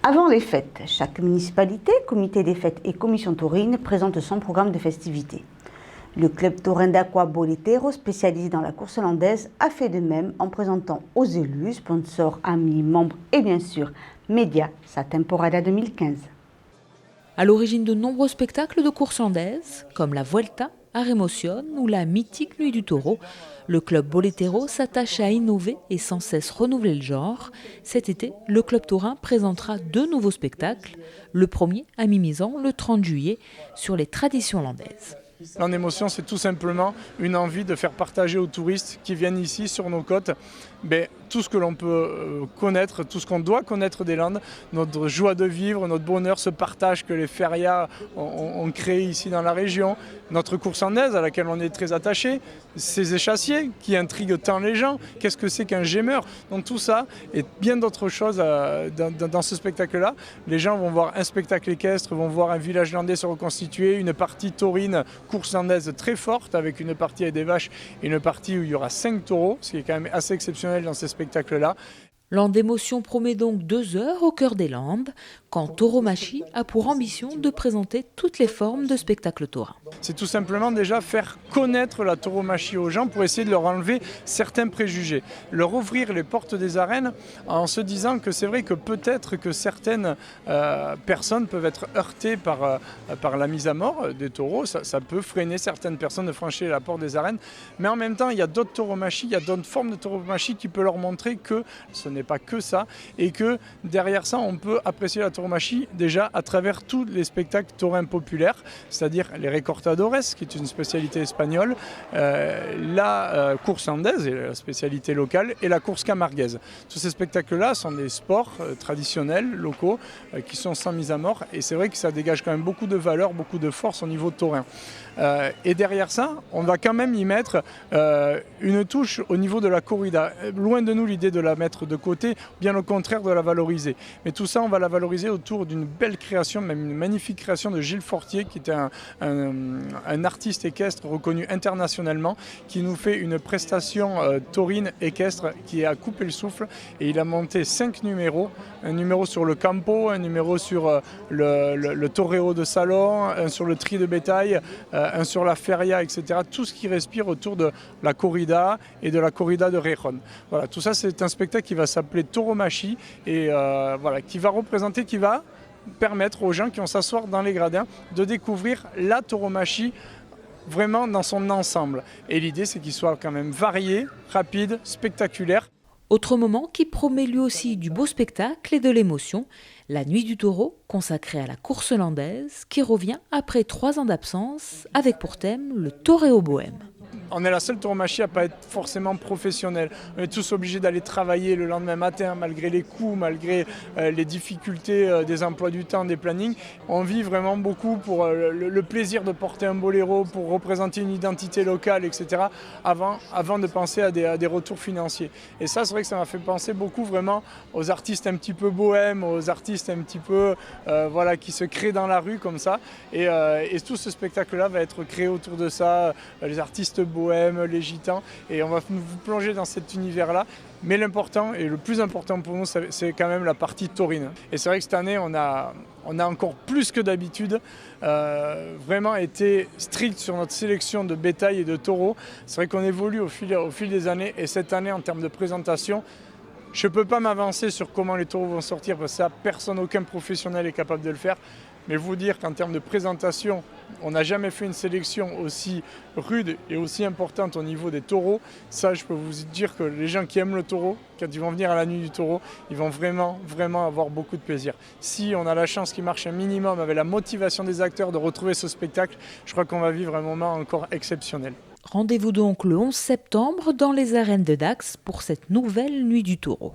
Avant les fêtes, chaque municipalité, comité des fêtes et commission taurine présente son programme de festivités. Le club taurin d'Aqua Boletero, spécialisé dans la course landaise, a fait de même en présentant aux élus, sponsors, amis, membres et bien sûr médias sa temporada 2015. À l'origine de nombreux spectacles de course landaise, comme la Vuelta, Aremoción ou la mythique Nuit du Taureau, le club Boletero s'attache à innover et sans cesse renouveler le genre. Cet été, le club taurin présentera 2 nouveaux spectacles. Le premier à Mimizan, le 30 juillet, sur les traditions landaises. L'Émotion, c'est tout simplement une envie de faire partager aux touristes qui viennent ici sur nos côtes tout ce que l'on peut connaître, tout ce qu'on doit connaître des Landes, notre joie de vivre, notre bonheur, ce partage que les férias ont créé ici dans la région, notre course landaise à laquelle on est très attaché, ces échassiers qui intriguent tant les gens, qu'est-ce que c'est qu'un gémeur. Donc tout ça et bien d'autres choses dans ce spectacle-là. Les gens vont voir un spectacle équestre, vont voir un village landais se reconstituer, une partie taurine, course landaise très forte avec une partie avec des vaches et une partie où il y aura 5 taureaux, ce qui est quand même assez exceptionnel dans ces spectacles-là. Landes-Émotion promet donc 2 heures au cœur des Landes, quand Tauromachie a pour ambition de présenter toutes les formes de spectacles taurins. C'est tout simplement déjà faire connaître la tauromachie aux gens pour essayer de leur enlever certains préjugés. Leur ouvrir les portes des arènes en se disant que c'est vrai que peut-être que certaines personnes peuvent être heurtées par la mise à mort des taureaux. Ça peut freiner certaines personnes de franchir la porte des arènes. Mais en même temps, il y a d'autres tauromachies, il y a d'autres formes de tauromachie qui peuvent leur montrer que ce n'est pas que ça et que derrière ça, on peut apprécier la tauromachie déjà à travers tous les spectacles taurins populaires, c'est-à-dire les recortadores, qui est une spécialité espagnole, la course landaise, la spécialité locale, et la course camarguaise. Tous ces spectacles-là sont des sports traditionnels, locaux, qui sont sans mise à mort, et c'est vrai que ça dégage quand même beaucoup de valeur, beaucoup de force au niveau taurin. Et derrière ça, on va quand même y mettre une touche au niveau de la corrida. Loin de nous l'idée de la mettre de côté, bien au contraire de la valoriser. Mais tout ça, on va la valoriser autour d'une belle création, même une magnifique création de Gilles Fortier, qui était un artiste équestre reconnu internationalement, qui nous fait une prestation taurine équestre qui a coupé le souffle. Et il a monté 5 numéros, un numéro sur le campo, un numéro sur le toreo de salon, un sur le tri de bétail, un sur la feria, etc. Tout ce qui respire autour de la corrida et de la corrida de Réjon. Voilà, tout ça, c'est un spectacle qui va s'appeler Tauromachie et voilà, qui va représenter, qui va permettre aux gens qui vont s'asseoir dans les gradins de découvrir la tauromachie vraiment dans son ensemble. Et l'idée, c'est qu'il soit quand même varié, rapide, spectaculaire. Autre moment qui promet lui aussi du beau spectacle et de l'émotion, la Nuit du Taureau, consacrée à la course landaise, qui revient après 3 ans d'absence, avec pour thème le Toreo bohème. On est la seule tauromachie à ne pas être forcément professionnelle. On est tous obligés d'aller travailler le lendemain matin, malgré les coûts, malgré les difficultés des emplois du temps, des plannings. On vit vraiment beaucoup pour le plaisir de porter un boléro, pour représenter une identité locale, etc., avant de penser à des retours financiers. Et ça, c'est vrai que ça m'a fait penser beaucoup vraiment aux artistes un petit peu bohèmes, aux artistes un petit peu voilà, qui se créent dans la rue comme ça. Et tout ce spectacle-là va être créé autour de ça, les artistes bohèmes, les gitans, et on va vous plonger dans cet univers-là. Mais l'important, et le plus important pour nous, c'est quand même la partie taurine. Et c'est vrai que cette année, on a encore plus que d'habitude vraiment été strict sur notre sélection de bétail et de taureaux. C'est vrai qu'on évolue au fil des années, et cette année, en termes de présentation, je ne peux pas m'avancer sur comment les taureaux vont sortir, parce que ça, personne, aucun professionnel est capable de le faire. Mais vous dire qu'en termes de présentation, on n'a jamais fait une sélection aussi rude et aussi importante au niveau des taureaux. Ça, je peux vous dire que les gens qui aiment le taureau, quand ils vont venir à la Nuit du Taureau, ils vont vraiment, vraiment avoir beaucoup de plaisir. Si on a la chance qu'il marche un minimum avec la motivation des acteurs de retrouver ce spectacle, je crois qu'on va vivre un moment encore exceptionnel. Rendez-vous donc le 11 septembre dans les arènes de Dax pour cette nouvelle Nuit du Taureau.